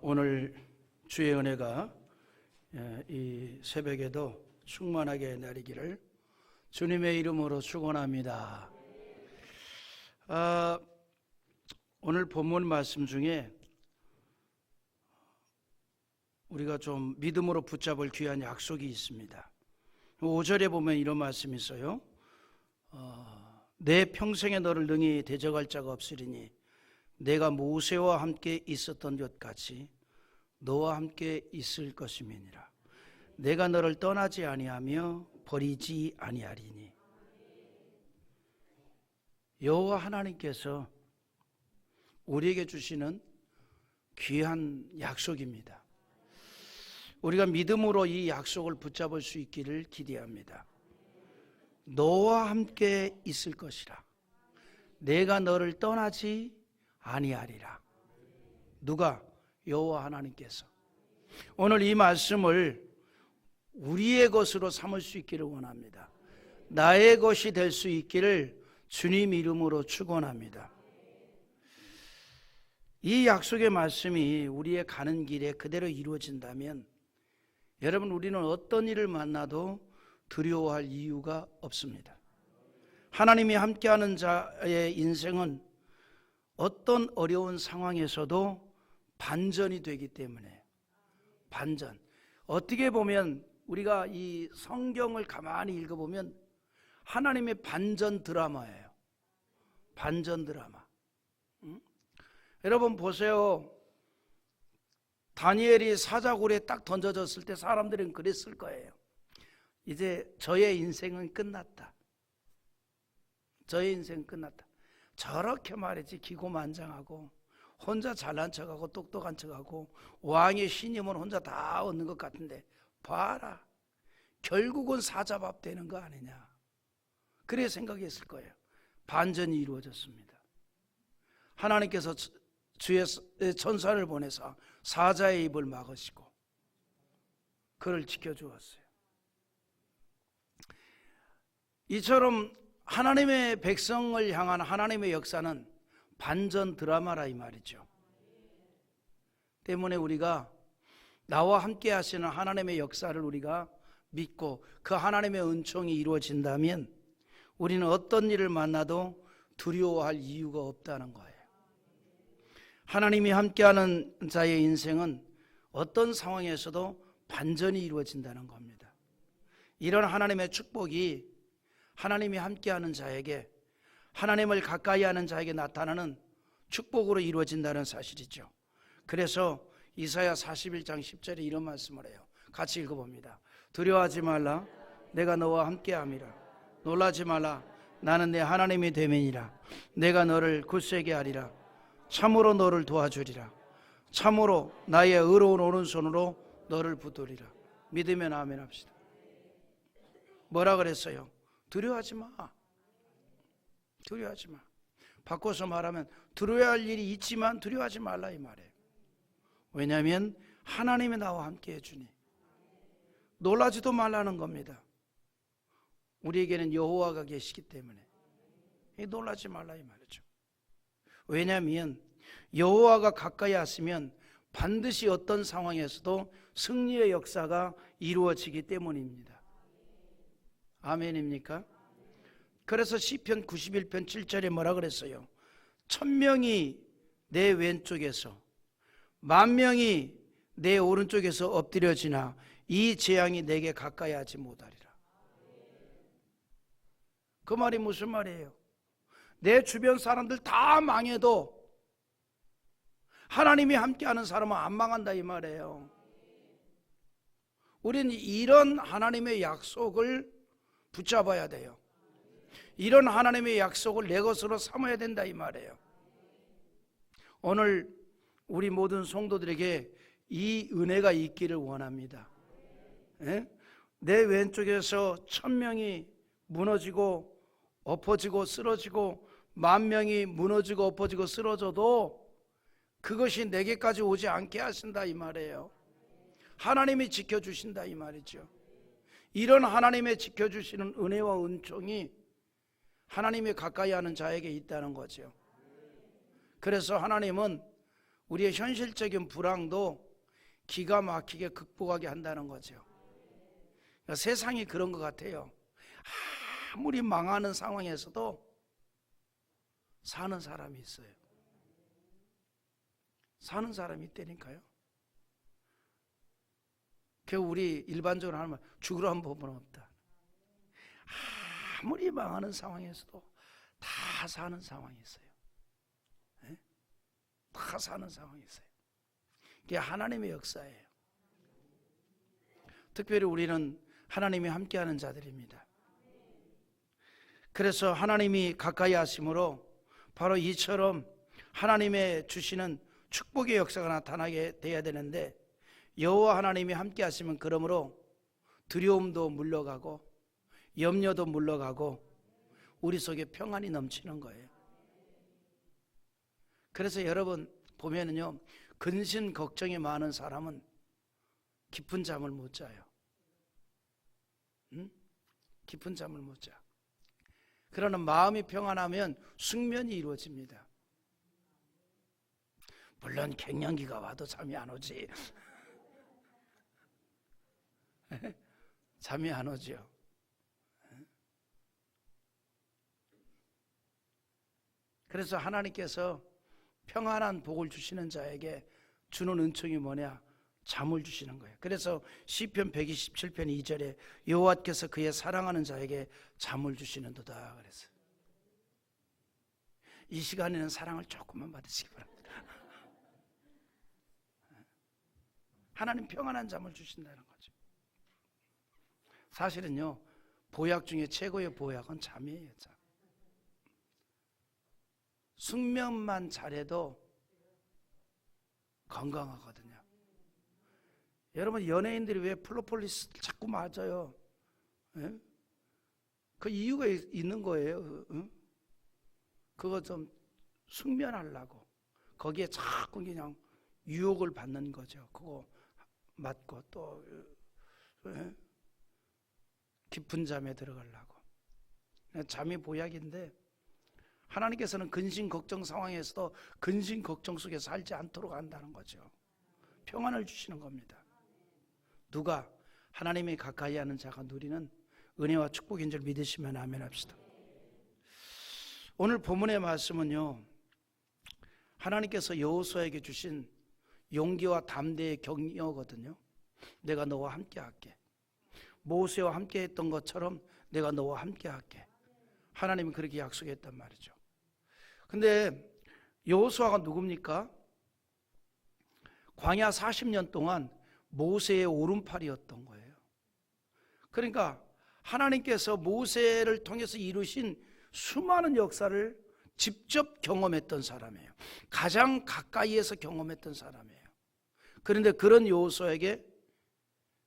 오늘 주의 은혜가 이 새벽에도 충만하게 내리기를 주님의 이름으로 축원합니다. 오늘 본문 말씀 중에 우리가 좀 믿음으로 붙잡을 귀한 약속이 있습니다. 5절에 보면 이런 말씀이 있어요. 내 평생에 너를 능히 대적할 자가 없으리니 내가 모세와 함께 있었던 것 같이 너와 함께 있을 것임이니라. 내가 너를 떠나지 아니하며 버리지 아니하리니. 여호와 하나님께서 우리에게 주시는 귀한 약속입니다. 우리가 믿음으로 이 약속을 붙잡을 수 있기를 기대합니다. 너와 함께 있을 것이라. 내가 너를 떠나지 아니하리라. 누가? 여호와 하나님께서. 오늘 이 말씀을 우리의 것으로 삼을 수 있기를 원합니다. 나의 것이 될 수 있기를 주님 이름으로 축원합니다. 이 약속의 말씀이 우리의 가는 길에 그대로 이루어진다면 여러분, 우리는 어떤 일을 만나도 두려워할 이유가 없습니다. 하나님이 함께하는 자의 인생은 어떤 어려운 상황에서도 반전이 되기 때문에, 반전. 어떻게 보면 우리가 이 성경을 가만히 읽어보면 하나님의 반전 드라마예요. 반전 드라마. 여러분 보세요. 다니엘이 사자굴에 딱 던져졌을 때 사람들은 그랬을 거예요. 이제 저의 인생은 끝났다. 저의 인생은 끝났다. 저렇게 말이지 기고만장하고 혼자 잘난 척하고 똑똑한 척하고 왕의 신임을 혼자 다 얻는 것 같은데 봐라, 결국은 사자밥 되는 거 아니냐. 그래 생각했을 거예요. 반전이 이루어졌습니다. 하나님께서 주의 천사를 보내서 사자의 입을 막으시고 그를 지켜주었어요. 이처럼 하나님의 백성을 향한 하나님의 역사는 반전 드라마라 이 말이죠. 때문에 우리가 나와 함께 하시는 하나님의 역사를 우리가 믿고 그 하나님의 은총이 이루어진다면 우리는 어떤 일을 만나도 두려워할 이유가 없다는 거예요. 하나님이 함께하는 자의 인생은 어떤 상황에서도 반전이 이루어진다는 겁니다. 이런 하나님의 축복이 하나님이 함께하는 자에게, 하나님을 가까이 하는 자에게 나타나는 축복으로 이루어진다는 사실이죠. 그래서 이사야 41장 10절에 이런 말씀을 해요. 같이 읽어봅니다. 두려워하지 말라, 내가 너와 함께함이라. 놀라지 말라, 나는 내 하나님이 됨이니라. 내가 너를 굳세게 하리라. 참으로 너를 도와주리라. 참으로 나의 의로운 오른손으로 너를 붙들리라. 믿으면 아멘 합시다. 뭐라 그랬어요? 두려워하지 마. 두려워하지 마. 바꿔서 말하면 두려워할 일이 있지만 두려워하지 말라 이 말이에요. 왜냐하면 하나님이 나와 함께 해주니. 놀라지도 말라는 겁니다. 우리에게는 여호와가 계시기 때문에 놀라지 말라 이 말이죠. 왜냐하면 여호와가 가까이 왔으면 반드시 어떤 상황에서도 승리의 역사가 이루어지기 때문입니다. 아멘입니까? 그래서 시편 91편 7절에 뭐라 그랬어요? 1000명이 내 왼쪽에서 10,000명이 내 오른쪽에서 엎드려지나 이 재앙이 내게 가까이 하지 못하리라. 그 말이 무슨 말이에요? 내 주변 사람들 다 망해도 하나님이 함께하는 사람은 안 망한다 이 말이에요. 우리는 이런 하나님의 약속을 붙잡아야 돼요. 이런 하나님의 약속을 내 것으로 삼아야 된다 이 말이에요. 오늘 우리 모든 성도들에게 이 은혜가 있기를 원합니다. 내 왼쪽에서 1000명이 무너지고 엎어지고 쓰러지고 10,000명이 무너지고 엎어지고 쓰러져도 그것이 내게까지 오지 않게 하신다 이 말이에요. 하나님이 지켜주신다 이 말이죠. 이런 하나님의 지켜주시는 은혜와 은총이 하나님이 가까이 하는 자에게 있다는 거죠. 그래서 하나님은 우리의 현실적인 불황도 기가 막히게 극복하게 한다는 거죠. 그러니까 세상이 그런 것 같아요. 아무리 망하는 상황에서도 사는 사람이 있어요. 사는 사람이 있다니까요. 그 우리 일반적으로 하는 말, 죽으라는 법은 없다. 아무리 망하는 상황에서도 다 사는 상황이 있어요. 네? 다 사는 상황이 있어요. 이게 하나님의 역사예요. 특별히 우리는 하나님이 함께하는 자들입니다. 그래서 하나님이 가까이 하심으로 바로 이처럼 하나님의 주시는 축복의 역사가 나타나게 돼야 되는데, 여호와 하나님이 함께 하시면 그러므로 두려움도 물러가고 염려도 물러가고 우리 속에 평안이 넘치는 거예요. 그래서 여러분 보면은요, 근심 걱정이 많은 사람은 깊은 잠을 못 자요. 응? 깊은 잠을 못 자. 그러나 마음이 평안하면 숙면이 이루어집니다. 물론 갱년기가 와도 잠이 안 오지. 잠이 안 오죠. 그래서 하나님께서 평안한 복을 주시는 자에게 주는 은총이 뭐냐? 잠을 주시는 거예요. 그래서 시편 127편 2절에 여호와께서 그의 사랑하는 자에게 잠을 주시는도다 그랬어요. 이 시간에는 사랑을 조금만 받으시기 바랍니다. 하나님 평안한 잠을 주신다는 거죠. 사실은요, 보약 중에 최고의 보약은 잠이에요. 잠. 숙면만 잘해도 건강하거든요. 여러분, 연예인들이 왜 프로폴리스 자꾸 맞아요? 예? 그 이유가 있는 거예요. 응? 그거 좀 숙면하려고. 거기에 자꾸 그냥 유혹을 받는 거죠. 그거 맞고 또 깊은 잠에 들어가려고. 잠이 보약인데, 하나님께서는 근심 걱정 상황에서도 근심 걱정 속에 살지 않도록 한다는 거죠. 평안을 주시는 겁니다. 누가? 하나님이 가까이 하는 자가 누리는 은혜와 축복인 줄 믿으시면 아멘 합시다. 오늘 본문의 말씀은요, 하나님께서 여호수아에게 주신 용기와 담대의 격려거든요. 내가 너와 함께 할게. 모세와 함께 했던 것처럼 내가 너와 함께 할게. 하나님이 그렇게 약속했단 말이죠. 근데 여호수아가 누굽니까? 광야 40년 동안 모세의 오른팔이었던 거예요. 그러니까 하나님께서 모세를 통해서 이루신 수많은 역사를 직접 경험했던 사람이에요. 가장 가까이에서 경험했던 사람이에요. 그런데 그런 여호수아에게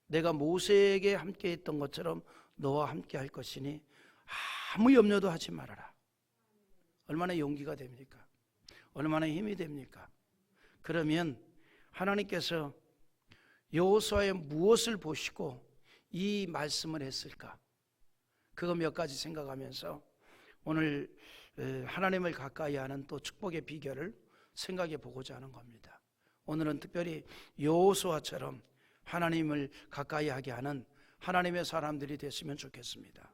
내가 모세에게 함께 했던 것처럼 너와 함께 할 것이니 아무 염려도 하지 말아라. 얼마나 용기가 됩니까? 얼마나 힘이 됩니까? 그러면 하나님께서 여호수아의 무엇을 보시고 이 말씀을 했을까? 그거 몇 가지 생각하면서 오늘 하나님을 가까이 하는 또 축복의 비결을 생각해 보고자 하는 겁니다. 오늘은 특별히 여호수아처럼 하나님을 가까이 하게 하는 하나님의 사람들이 됐으면 좋겠습니다.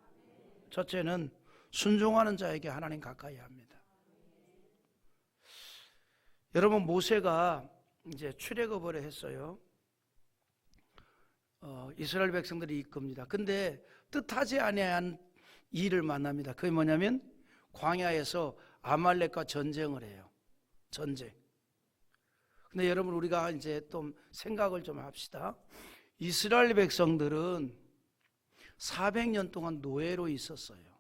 첫째는 순종하는 자에게 하나님 가까이 합니다. 여러분, 모세가 이제 출애굽을 했어요. 이스라엘 백성들이 이끕니다. 근데 뜻하지 아니한 일을 만납니다. 그게 뭐냐면 광야에서 아말렉과 전쟁을 해요. 전쟁. 근데 여러분, 우리가 이제 좀 생각을 좀 합시다. 이스라엘 백성들은 400년 동안 노예로 있었어요.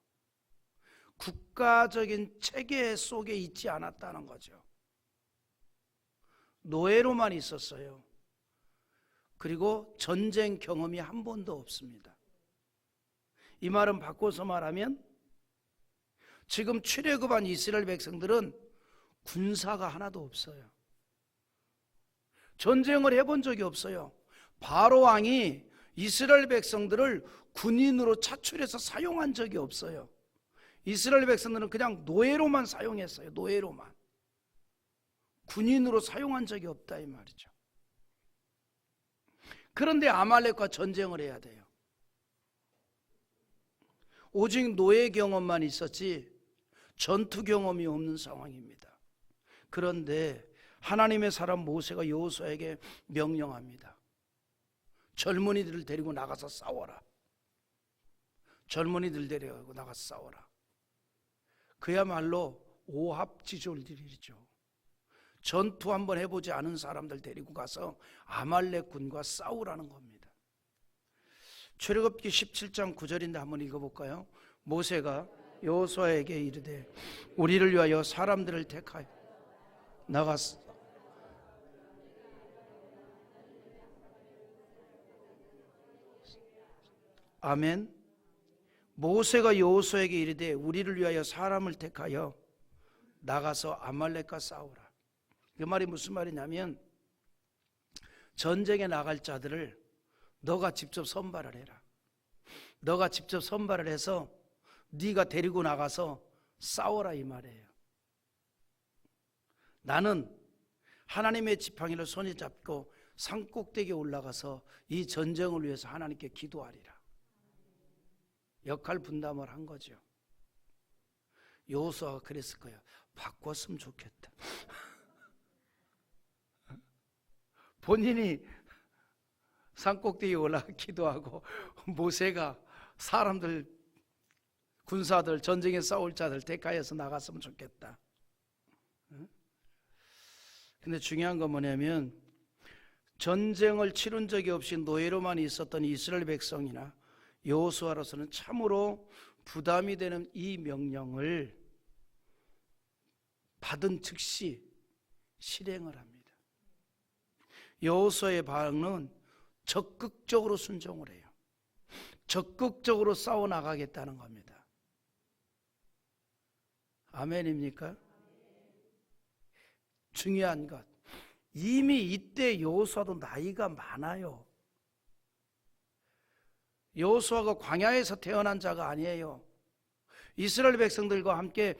국가적인 체계 속에 있지 않았다는 거죠. 노예로만 있었어요. 그리고 전쟁 경험이 한 번도 없습니다. 이 말은 바꿔서 말하면 지금 출애굽한 이스라엘 백성들은 군사가 하나도 없어요. 전쟁을 해본 적이 없어요. 바로 왕이 이스라엘 백성들을 군인으로 차출해서 사용한 적이 없어요. 이스라엘 백성들은 그냥 노예로만 사용했어요. 노예로만. 군인으로 사용한 적이 없다 이 말이죠. 그런데 아말렉과 전쟁을 해야 돼요. 오직 노예 경험만 있었지 전투 경험이 없는 상황입니다. 그런데 하나님의 사람 모세가 여호수아에게 명령합니다. 젊은이들을 데리고 나가서 싸워라. 젊은이들 데리고 나가서 싸워라. 그야말로 오합지졸들이죠. 전투 한번 해보지 않은 사람들 데리고 가서 아말렉 군과 싸우라는 겁니다. 출애굽기 17장 9절인데 한번 읽어볼까요? 모세가 여호수아에게 이르되 우리를 위하여 사람들을 택하여 나갔어. 아멘. 모세가 여호수아에게 이르되 우리를 위하여 사람을 택하여 나가서 아말렉과 싸우라. 그 말이 무슨 말이냐면 전쟁에 나갈 자들을 너가 직접 선발을 해라. 너가 직접 선발을 해서 네가 데리고 나가서 싸워라 이 말이에요. 나는 하나님의 지팡이를 손에 잡고 산꼭대기에 올라가서 이 전쟁을 위해서 하나님께 기도하리라. 역할 분담을 한 거죠. 여호수아가 그랬을 거예요. 바꿨으면 좋겠다. 본인이 산꼭대기에 올라가 기도하고 모세가 사람들, 군사들, 전쟁에 싸울 자들 대가해서 나갔으면 좋겠다. 근데 중요한 건 뭐냐면 전쟁을 치른 적이 없이 노예로만 있었던 이스라엘 백성이나 여호수아로서는 참으로 부담이 되는 이 명령을 받은 즉시 실행을 합니다. 여호수아의 반응은 적극적으로 순종을 해요. 적극적으로 싸워 나가겠다는 겁니다. 아멘입니까? 중요한 것, 이미 이때 여호수아도 나이가 많아요. 여호수아가 광야에서 태어난 자가 아니에요. 이스라엘 백성들과 함께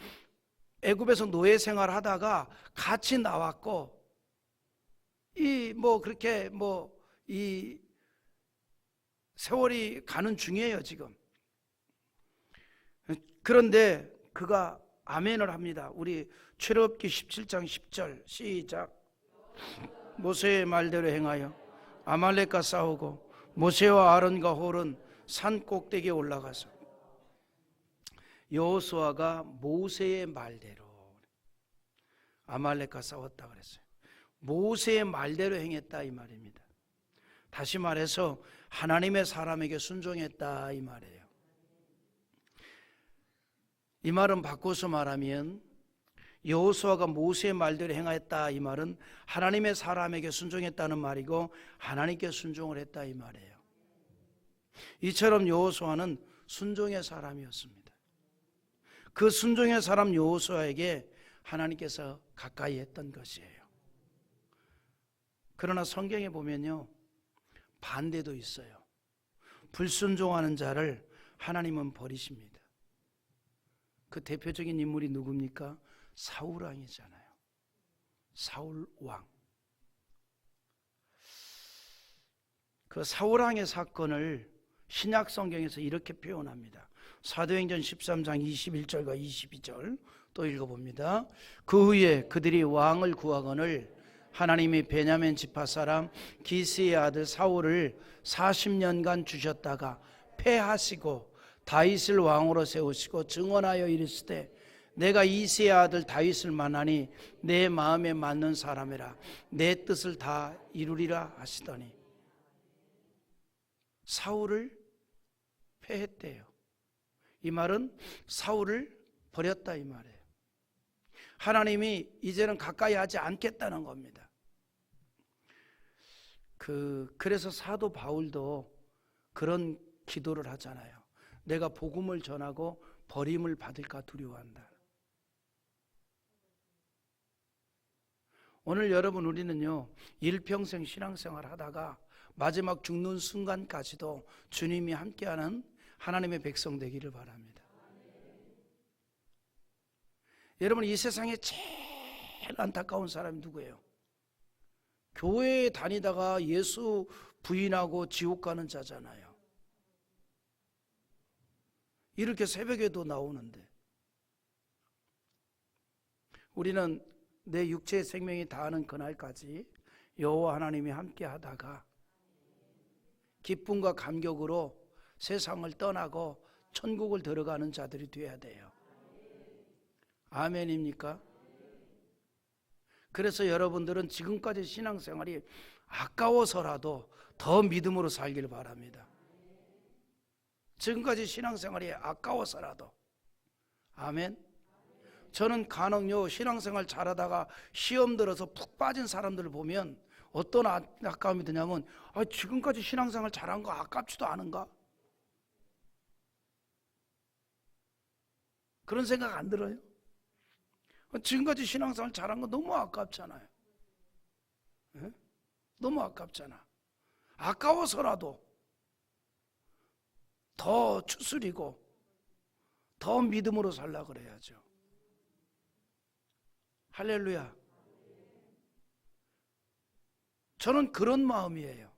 애굽에서 노예 생활하다가 같이 나왔고 이 세월이 가는 중이에요 지금. 그런데 그가 아멘을 합니다. 우리 출애굽기 17장 10절 시작. 모세의 말대로 행하여 아말렉과 싸우고 모세와 아론과 홀은 산 꼭대기에 올라가서 여호수아가 모세의 말대로 아말렉과 싸웠다 그랬어요. 모세의 말대로 행했다 이 말입니다. 다시 말해서 하나님의 사람에게 순종했다 이 말이에요. 이 말은 바꿔서 말하면 여호수아가 모세의 말대로 행하였다 이 말은 하나님의 사람에게 순종했다는 말이고 하나님께 순종을 했다 이 말이에요. 이처럼 여호수아는 순종의 사람이었습니다. 그 순종의 사람 여호수아에게 하나님께서 가까이 했던 것이에요. 그러나 성경에 보면요 반대도 있어요. 불순종하는 자를 하나님은 버리십니다. 그 대표적인 인물이 누굽니까? 사울 왕이잖아요. 사울 왕. 그 사울 왕의 사건을 신약 성경에서 이렇게 표현합니다. 사도행전 13장 21절과 22절 또 읽어봅니다. 그 후에 그들이 왕을 구하거늘 하나님이 베냐민 지파 사람 기스의 아들 사울을 40년간 주셨다가 패하시고 다윗을 왕으로 세우시고 증언하여 이르시되 내가 이새의 아들 다윗을 만나니 내 마음에 맞는 사람이라 내 뜻을 다 이루리라 하시더니 사울을 패했대요. 이 말은 사울을 버렸다 이 말이에요. 하나님이 이제는 가까이 하지 않겠다는 겁니다. 그래서 사도 바울도 그런 기도를 하잖아요. 내가 복음을 전하고 버림을 받을까 두려워한다. 오늘 여러분 우리는요 일평생 신앙생활 하다가 마지막 죽는 순간까지도 주님이 함께하는 하나님의 백성 되기를 바랍니다. 여러분 이 세상에 제일 안타까운 사람이 누구예요? 교회에 다니다가 예수 부인하고 지옥 가는 자잖아요. 이렇게 새벽에도 나오는데 우리는 내 육체의 생명이 다하는 그날까지 여호와 하나님이 함께 하다가 기쁨과 감격으로 세상을 떠나고 천국을 들어가는 자들이 되어야 돼요. 아멘입니까? 그래서 여러분들은 지금까지 신앙생활이 아까워서라도 더 믿음으로 살길 바랍니다. 지금까지 신앙생활이 아까워서라도. 아멘. 저는 간혹요 신앙생활 잘하다가 시험 들어서 푹 빠진 사람들을 보면 어떤 아까움이 드냐면 지금까지 신앙생활 잘한 거 아깝지도 않은가? 그런 생각 안 들어요? 지금까지 신앙생활 잘한 거 너무 아깝잖아요. 네? 너무 아깝잖아. 아까워서라도 더 추스리고 더 믿음으로 살라 그래야죠. 할렐루야. 저는 그런 마음이에요.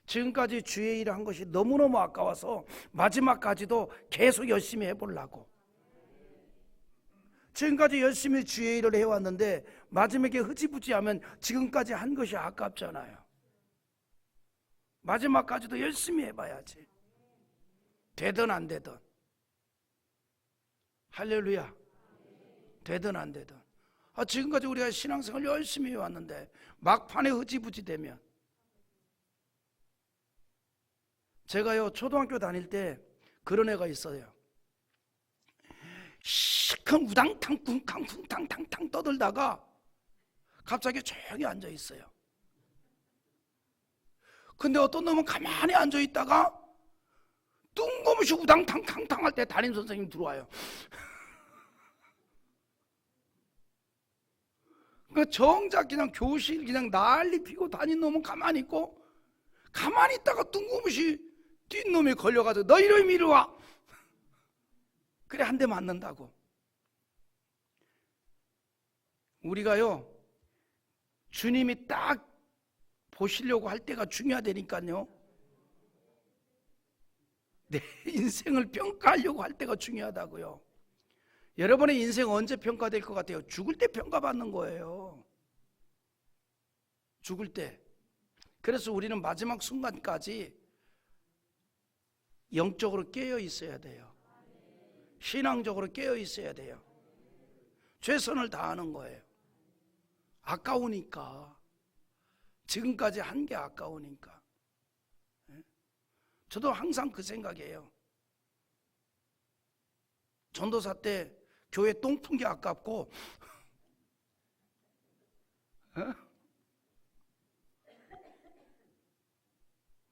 지금까지 주의 일을 한 것이 너무너무 아까워서 마지막까지도 계속 열심히 해보려고. 지금까지 열심히 주의 일을 해왔는데 마지막에 흐지부지하면 지금까지 한 것이 아깝잖아요. 마지막까지도 열심히 해봐야지. 되든 안 되든. 할렐루야. 되든 안 되든. 지금까지 우리가 신앙생활 열심히 해왔는데 막판에 흐지부지 되면. 제가요 초등학교 다닐 때 그런 애가 있어요. 시큰 우당탕 쿵탕 쿵탕탕탕 떠들다가 갑자기 조용히 앉아 있어요. 근데 어떤 놈은 가만히 앉아 있다가 뜬금없이 우당탕탕탕 할 때 담임 선생님 들어와요. 그 정작 그냥 교실 그냥 난리 피고 다닌 놈은 가만히 있고, 가만히 있다가 뜬금없이 뛴 놈이 걸려가지고 너 이름이 이리 와. 그래 한 대 맞는다고. 우리가요 주님이 딱 보시려고 할 때가 중요하다니까요. 내 인생을 평가하려고 할 때가 중요하다고요. 여러분의 인생 언제 평가될 것 같아요? 죽을 때 평가받는 거예요. 죽을 때. 그래서 우리는 마지막 순간까지 영적으로 깨어 있어야 돼요. 신앙적으로 깨어 있어야 돼요. 최선을 다하는 거예요. 아까우니까. 지금까지 한 게 아까우니까. 저도 항상 그 생각이에요. 전도사 때 교회 똥 푼 게 아깝고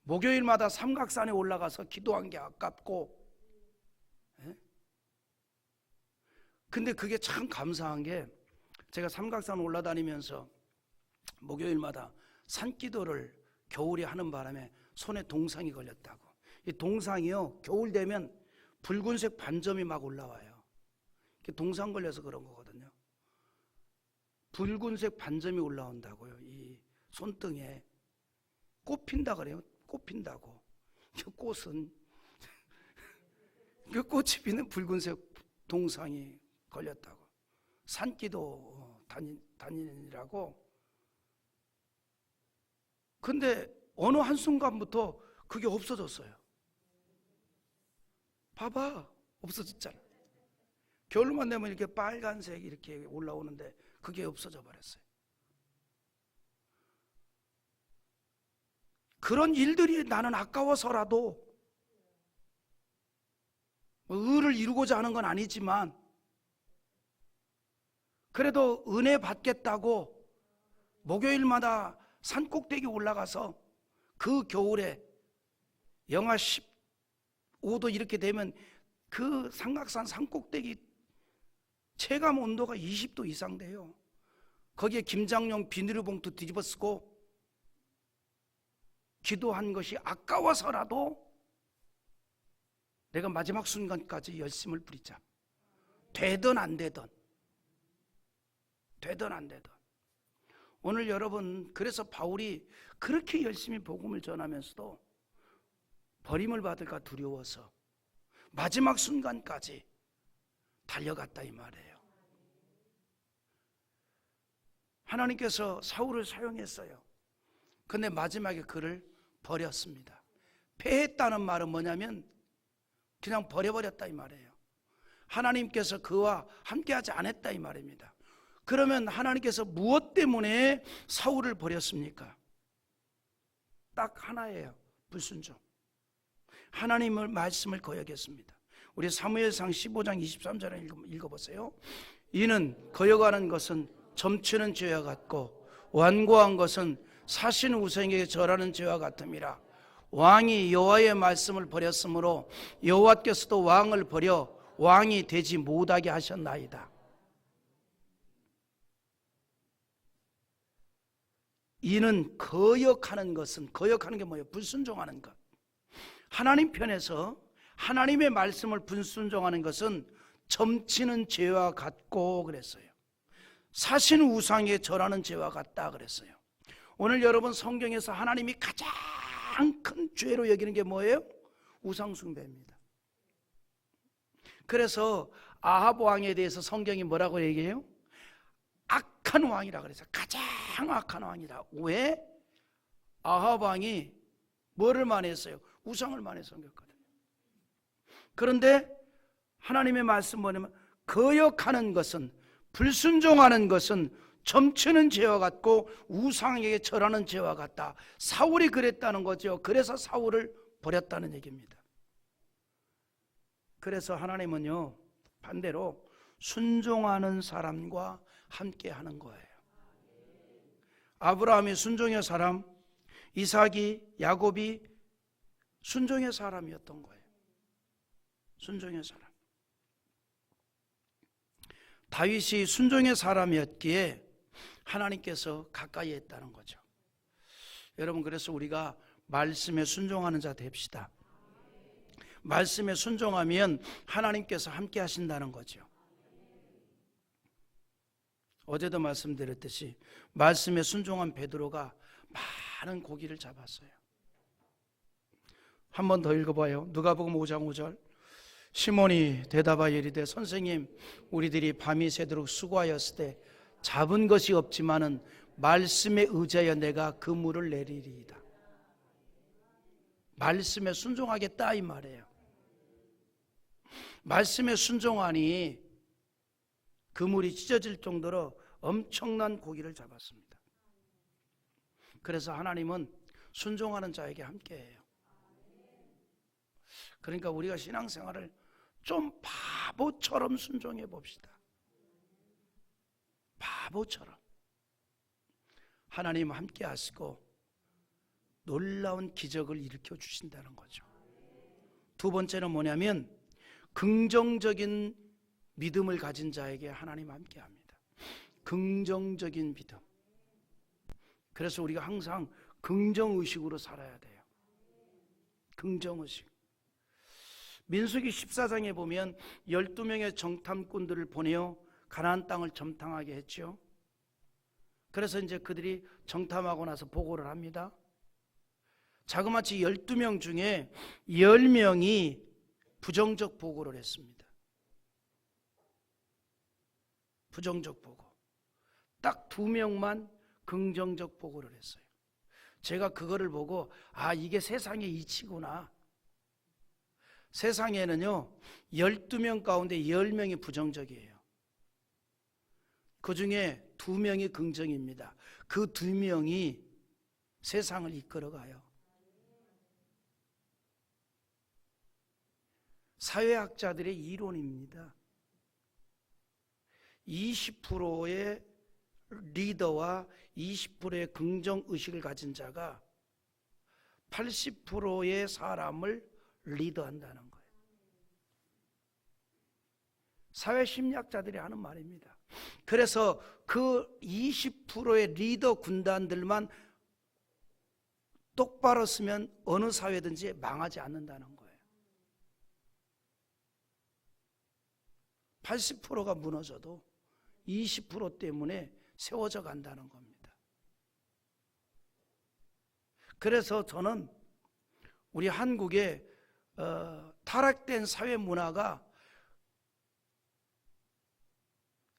목요일마다 삼각산에 올라가서 기도한 게 아깝고. 근데 그게 참 감사한 게, 제가 삼각산 올라다니면서 목요일마다 산기도를 겨울에 하는 바람에 손에 동상이 걸렸다고. 이 동상이요 겨울 되면 붉은색 반점이 막 올라와요. 동상 걸려서 그런 거거든요. 붉은색 반점이 올라온다고요. 이 손등에. 꽃 핀다 그래요. 꽃 핀다고. 그 꽃은 그 꽃이 피는 붉은색 동상이 걸렸다고. 산기도 다니라고. 근데 어느 한순간부터 그게 없어졌어요. 봐봐, 없어졌잖아. 겨울만 되면 이렇게 빨간색 이렇게 올라오는데 그게 없어져 버렸어요. 그런 일들이 나는 아까워서라도, 의를 이루고자 하는 건 아니지만 그래도 은혜 받겠다고 목요일마다 산꼭대기 올라가서 그 겨울에 영하 15도 이렇게 되면 그 삼각산 산꼭대기 체감 온도가 20도 이상 돼요. 거기에 김장용 비닐봉투 뒤집어 쓰고 기도한 것이 아까워서라도 내가 마지막 순간까지 열심을 부리자. 되든 안 되든. 되든 안 되든. 오늘 여러분, 그래서 바울이 그렇게 열심히 복음을 전하면서도 버림을 받을까 두려워서 마지막 순간까지 달려갔다 이 말이에요. 하나님께서 사울을 사용했어요. 근데 마지막에 그를 버렸습니다. 패했다는 말은 뭐냐면 그냥 버려버렸다 이 말이에요. 하나님께서 그와 함께하지 않았다 이 말입니다. 그러면 하나님께서 무엇 때문에 사울을 버렸습니까? 딱 하나예요. 불순종. 하나님의 말씀을 거역했습니다. 우리 사무엘상 15장 23절을 읽어보세요. 이는 거역하는 것은 점치는 죄와 같고 완고한 것은 사신 우상에게 절하는 죄와 같음이라. 왕이 여호와의 말씀을 버렸으므로 여호와께서도 왕을 버려 왕이 되지 못하게 하셨나이다. 이는 거역하는 것은, 거역하는 게 뭐예요? 불순종하는 것. 하나님 편에서 하나님의 말씀을 불순종하는 것은 점치는 죄와 같고 그랬어요. 사신 우상에 절하는 죄와 같다 그랬어요. 오늘 여러분 성경에서 하나님이 가장 큰 죄로 여기는 게 뭐예요? 우상 숭배입니다. 그래서 아합 왕에 대해서 성경이 뭐라고 얘기해요? 악한 왕이라 그랬어요. 가장 악한 왕이다. 왜? 아합 왕이 뭐를 만했어요? 우상을 만해서 섬겼거든요. 그런데 하나님의 말씀 뭐냐면 거역하는 것은, 불순종하는 것은 점치는 죄와 같고 우상에게 절하는 죄와 같다. 사울이 그랬다는 거죠. 그래서 사울을 버렸다는 얘기입니다. 그래서 하나님은요, 반대로 순종하는 사람과 함께 하는 거예요. 아브라함이 순종의 사람, 이삭이, 야곱이 순종의 사람이었던 거예요. 순종의 사람. 다윗이 순종의 사람이었기에 하나님께서 가까이 했다는 거죠. 여러분, 그래서 우리가 말씀에 순종하는 자 됩시다. 말씀에 순종하면 하나님께서 함께 하신다는 거죠. 어제도 말씀드렸듯이 말씀에 순종한 베드로가 많은 고기를 잡았어요. 한 번 더 읽어봐요. 누가복음 5장 5절. 시몬이 대답하여 이르되 선생님, 우리들이 밤이 새도록 수고하였을 때 잡은 것이 없지만은 말씀에 의지하여 내가 그물을 내리리이다. 말씀에 순종하겠다 이 말이에요. 말씀에 순종하니 그물이 찢어질 정도로 엄청난 고기를 잡았습니다. 그래서 하나님은 순종하는 자에게 함께해요. 그러니까 우리가 신앙생활을 좀 바보처럼 순종해 봅시다. 바보처럼. 하나님 함께 하시고 놀라운 기적을 일으켜 주신다는 거죠. 두 번째는 뭐냐면 긍정적인 믿음을 가진 자에게 하나님 함께 합니다. 긍정적인 믿음. 그래서 우리가 항상 긍정의식으로 살아야 돼요. 긍정의식. 민수기 14장에 보면 12명의 정탐꾼들을 보내어 가나안 땅을 점탕하게 했죠. 그래서 이제 그들이 정탐하고 나서 보고를 합니다. 자그마치 12명 중에 10명이 부정적 보고를 했습니다. 부정적 보고. 딱 2명만 긍정적 보고를 했어요. 제가 그거를 보고 이게 세상의 이치구나. 세상에는요 12명 가운데 10명이 부정적이에요. 그 중에 2명이 긍정입니다. 그 2명이 세상을 이끌어가요. 사회학자들의 이론입니다. 20%의 리더와 20%의 긍정의식을 가진 자가 80%의 사람을 리더한다는 거예요. 사회심리학자들이 하는 말입니다. 그래서 그 20%의 리더 군단들만 똑바로 쓰면 어느 사회든지 망하지 않는다는 거예요. 80%가 무너져도 20% 때문에 세워져 간다는 겁니다. 그래서 저는 우리 한국의 타락된 사회 문화가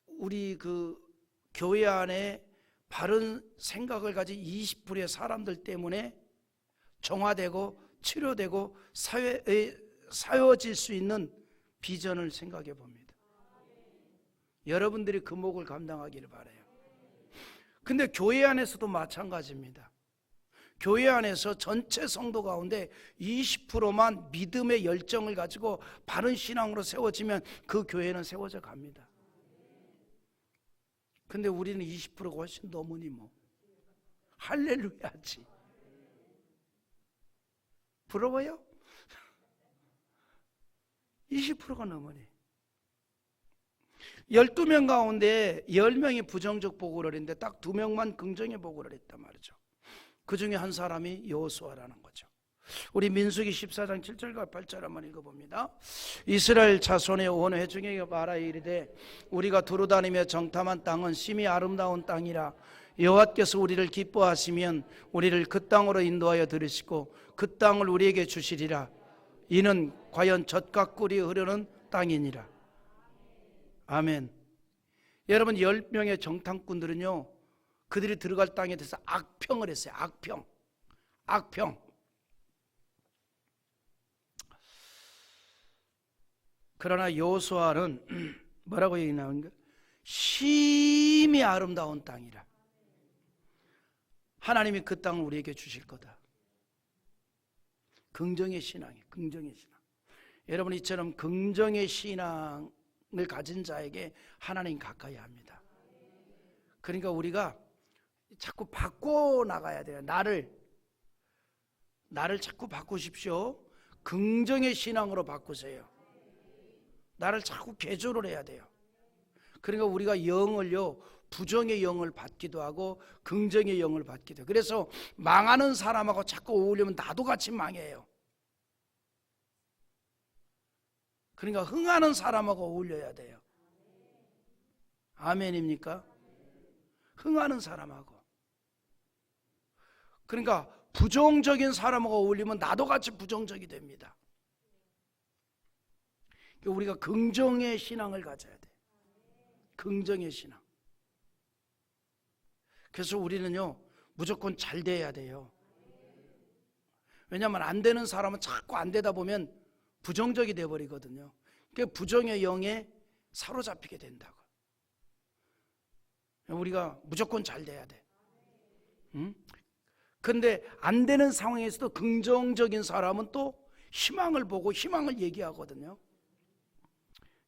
우리 그 교회 안에 바른 생각을 가진 20%의 사람들 때문에 정화되고 치료되고 사회워질 수 있는 비전을 생각해 봅니다. 여러분들이 그 몫을 감당하기를 바라요. 근데 교회 안에서도 마찬가지입니다. 교회 안에서 전체 성도 가운데 20%만 믿음의 열정을 가지고 바른 신앙으로 세워지면 그 교회는 세워져 갑니다. 근데 우리는 20%가 훨씬 넘으니 뭐 할렐루야지. 부러워요? 20%가 넘으니 12명 가운데 10명이 부정적 보고를 했는데 딱 2명만 긍정의 보고를 했단 말이죠. 그 중에 한 사람이 여호수아라는 거죠. 우리 민수기 14장 7절과 8절 한번 읽어봅니다. 이스라엘 자손의 온 회중에게 말하여 이르되 우리가 두루다니며 정탐한 땅은 심히 아름다운 땅이라 여호와께서 우리를 기뻐하시면 우리를 그 땅으로 인도하여 들으시고 그 땅을 우리에게 주시리라. 이는 과연 젖과 꿀이 흐르는 땅이니라. 아멘. 여러분 10명의 정탐꾼들은요 그들이 들어갈 땅에 대해서 악평을 했어요. 악평. 그러나 여호수아는 뭐라고 얘기 나오는가? 심히 아름다운 땅이라. 하나님이 그 땅을 우리에게 주실 거다. 긍정의 신앙이에요. 긍정의 신앙. 여러분 이처럼 긍정의 신앙을 가진 자에게 하나님 가까이 합니다. 그러니까 우리가 자꾸 바꿔 나가야 돼요. 나를 자꾸 바꾸십시오. 긍정의 신앙으로 바꾸세요. 나를 자꾸 개조를 해야 돼요. 그러니까 우리가 영을요 부정의 영을 받기도 하고 긍정의 영을 받기도 해요. 그래서 망하는 사람하고 자꾸 어울리면 나도 같이 망해요. 그러니까 흥하는 사람하고 어울려야 돼요. 아멘입니까? 흥하는 사람하고. 그러니까 부정적인 사람하고 어울리면 나도 같이 부정적이 됩니다. 우리가 긍정의 신앙을 가져야 돼. 긍정의 신앙. 그래서 우리는요 무조건 잘 돼야 돼요. 왜냐하면 안 되는 사람은 자꾸 안 되다 보면 부정적이 돼버리거든요. 그러니까 부정의 영에 사로잡히게 된다고. 우리가 무조건 잘 돼야 돼. 그런데 안 되는 상황에서도 긍정적인 사람은 또 희망을 보고 희망을 얘기하거든요.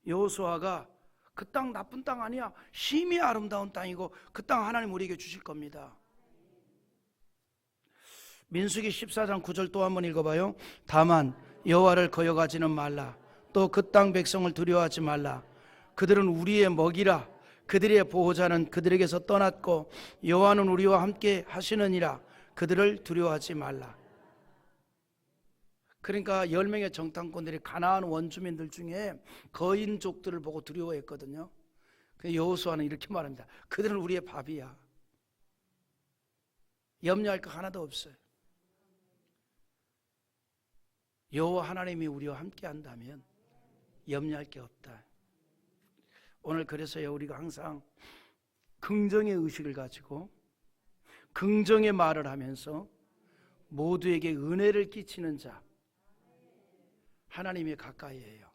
여호수아가 그 땅 나쁜 땅 아니야. 심히 아름다운 땅이고 그 땅 하나님 우리에게 주실 겁니다. 민수기 14장 9절 또 한번 읽어봐요. 다만 여호와를 거역하지는 말라. 또 그 땅 백성을 두려워하지 말라. 그들은 우리의 먹이라. 그들의 보호자는 그들에게서 떠났고 여호와는 우리와 함께 하시느니라. 그들을 두려워하지 말라. 그러니까 10명의 정탐꾼들이 가나안 원주민들 중에 거인족들을 보고 두려워했거든요. 여호수아는 이렇게 말합니다. 그들은 우리의 밥이야. 염려할 거 하나도 없어요. 여호와 하나님이 우리와 함께 한다면 염려할 게 없다. 오늘 그래서요 우리가 항상 긍정의 의식을 가지고 긍정의 말을 하면서 모두에게 은혜를 끼치는 자 하나님이 가까이에요.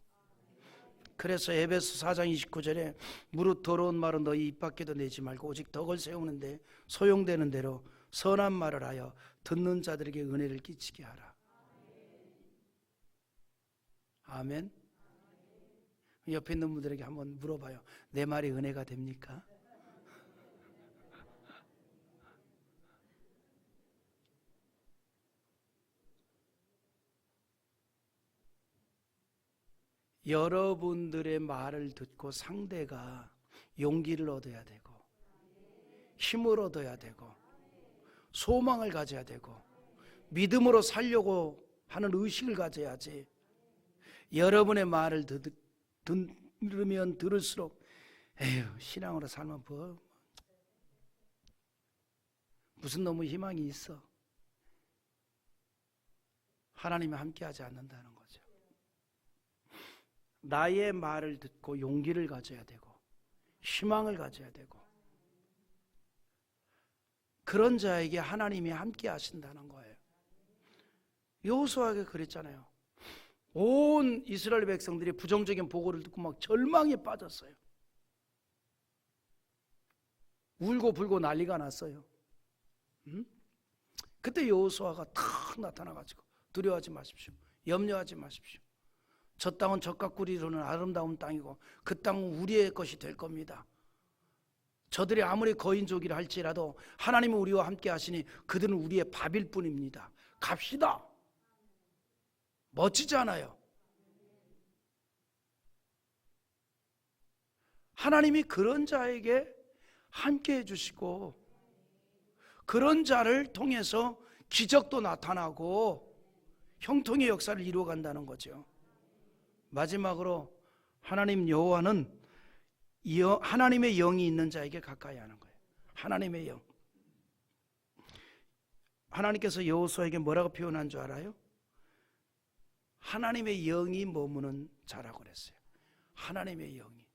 그래서 에베소 4장 29절에 무릇 더러운 말은 너희 입 밖에도 내지 말고 오직 덕을 세우는데 소용되는 대로 선한 말을 하여 듣는 자들에게 은혜를 끼치게 하라. 아멘. 옆에 있는 분들에게 한번 물어봐요. 내 말이 은혜가 됩니까? 여러분들의 말을 듣고 상대가 용기를 얻어야 되고 힘을 얻어야 되고 소망을 가져야 되고 믿음으로 살려고 하는 의식을 가져야지. 여러분의 말을 들으면 들을수록 에휴, 신앙으로 살면 뭐 무슨 너무 희망이 있어. 하나님이 함께하지 않는다는 거죠. 나의 말을 듣고 용기를 가져야 되고 희망을 가져야 되고, 그런 자에게 하나님이 함께 하신다는 거예요. 여호수아에게 그랬잖아요. 온 이스라엘 백성들이 부정적인 보고를 듣고 막 절망에 빠졌어요. 울고 불고 난리가 났어요. 그때 여호수아가 탁 나타나가지고 두려워하지 마십시오. 염려하지 마십시오. 저 땅은 젖과 꿀이 흐르는 아름다운 땅이고 그 땅은 우리의 것이 될 겁니다. 저들이 아무리 거인족이라 할지라도 하나님은 우리와 함께 하시니 그들은 우리의 밥일 뿐입니다. 갑시다. 멋지지 않아요? 하나님이 그런 자에게 함께 해주시고 그런 자를 통해서 기적도 나타나고 형통의 역사를 이루어간다는 거죠. 마지막으로 하나님 여호와는 하나님의 영이 있는 자에게 가까이 하는 거예요. 하나님의 영. 하나님께서 여호수아에게 뭐라고 표현한 줄 알아요? 하나님의 영이 머무는 자라고 그랬어요. 하나님의 영이.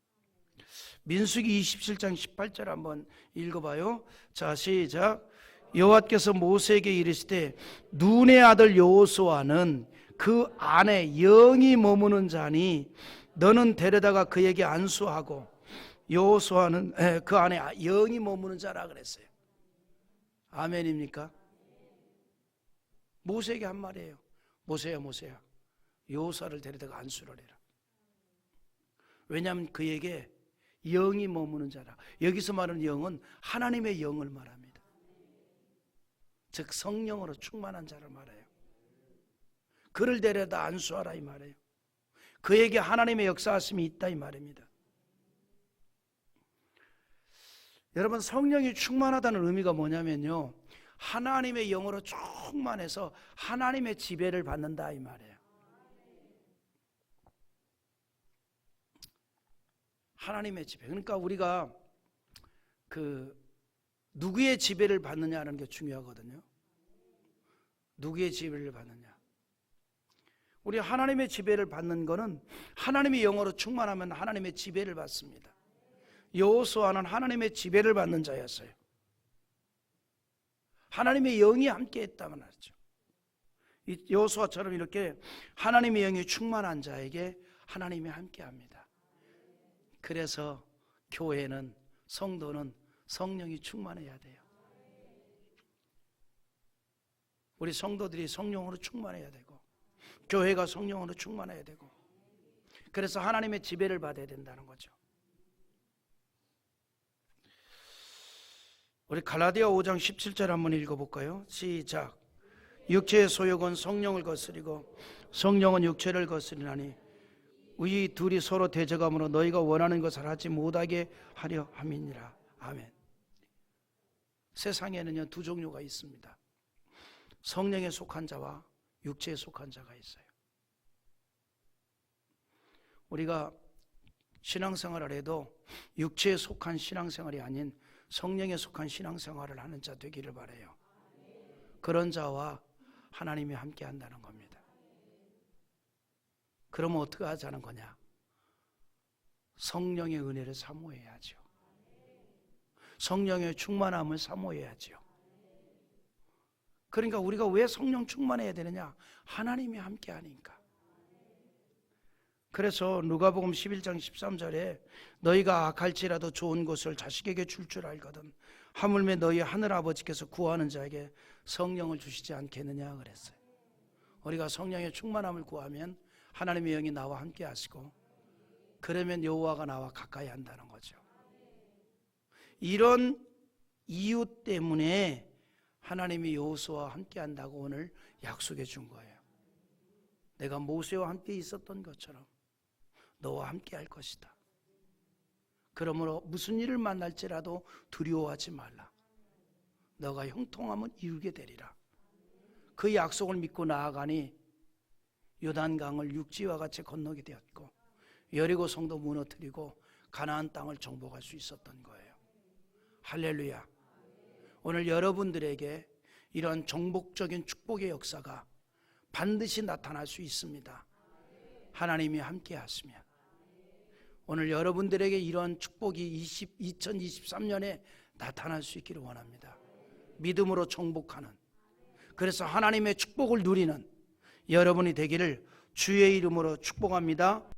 민수기 27장 18절 한번 읽어봐요. 자, 시작. 여호와께서 모세에게 이르시되 눈의 아들 여호수아는 그 안에 영이 머무는 자니 너는 데려다가 그에게 안수하고, 여호수아는 그 안에 영이 머무는 자라 그랬어요. 아멘입니까? 모세에게 한 말이에요. 모세야 모세야, 여호수아를 데려다가 안수를 해라. 왜냐하면 그에게 영이 머무는 자라. 여기서 말하는 영은 하나님의 영을 말합니다. 즉 성령으로 충만한 자를 말해요. 그를 데려다 안수하라 이 말이에요. 그에게 하나님의 역사하심이 있다 이 말입니다. 여러분, 성령이 충만하다는 의미가 뭐냐면요, 하나님의 영으로 충만해서 하나님의 지배를 받는다 이 말이에요. 하나님의 지배. 그러니까 우리가 누구의 지배를 받느냐는 게 중요하거든요. 누구의 지배를 받느냐. 우리 하나님의 지배를 받는 거는 하나님의 영으로 충만하면 하나님의 지배를 받습니다. 여호수아는 하나님의 지배를 받는 자였어요. 하나님의 영이 함께 했다면 하죠. 여호수아처럼 이렇게 하나님의 영이 충만한 자에게 하나님이 함께 합니다. 그래서 교회는, 성도는 성령이 충만해야 돼요. 우리 성도들이 성령으로 충만해야 되고 교회가 성령으로 충만해야 되고, 그래서 하나님의 지배를 받아야 된다는 거죠. 우리 갈라디아 5장 17절 한번 읽어볼까요? 시작. 육체의 소욕은 성령을 거스리고 성령은 육체를 거스리나니 이 둘이 서로 대적함으로 너희가 원하는 것을 하지 못하게 하려 함이니라. 아멘. 세상에는요 두 종류가 있습니다. 성령에 속한 자와 육체에 속한 자가 있어요. 우리가 신앙생활을 해도 육체에 속한 신앙생활이 아닌 성령에 속한 신앙생활을 하는 자 되기를 바라요. 그런 자와 하나님이 함께 한다는 겁니다. 그러면 어떻게 하자는 거냐? 성령의 은혜를 사모해야죠. 성령의 충만함을 사모해야죠. 그러니까 우리가 왜 성령 충만해야 되느냐? 하나님이 함께 하니까. 그래서 누가복음 11장 13절에 너희가 악할지라도 좋은 것을 자식에게 줄 줄 알거든 하물며 너희 하늘아버지께서 구하는 자에게 성령을 주시지 않겠느냐 그랬어요. 우리가 성령의 충만함을 구하면 하나님의 영이 나와 함께 하시고, 그러면 여호와가 나와 가까이 한다는 거죠. 이런 이유 때문에 하나님이 여호수아와 함께 한다고 오늘 약속해 준 거예요. 내가 모세와 함께 있었던 것처럼 너와 함께 할 것이다. 그러므로 무슨 일을 만날지라도 두려워하지 말라. 너가 형통함은 이루게 되리라. 그 약속을 믿고 나아가니 요단강을 육지와 같이 건너게 되었고 여리고 성도 무너뜨리고 가나안 땅을 정복할 수 있었던 거예요. 할렐루야. 오늘 여러분들에게 이런 정복적인 축복의 역사가 반드시 나타날 수 있습니다. 하나님이 함께 하시면. 오늘 여러분들에게 이런 축복이 2023년에 나타날 수 있기를 원합니다. 믿음으로 정복하는, 그래서 하나님의 축복을 누리는 여러분이 되기를 주의 이름으로 축복합니다.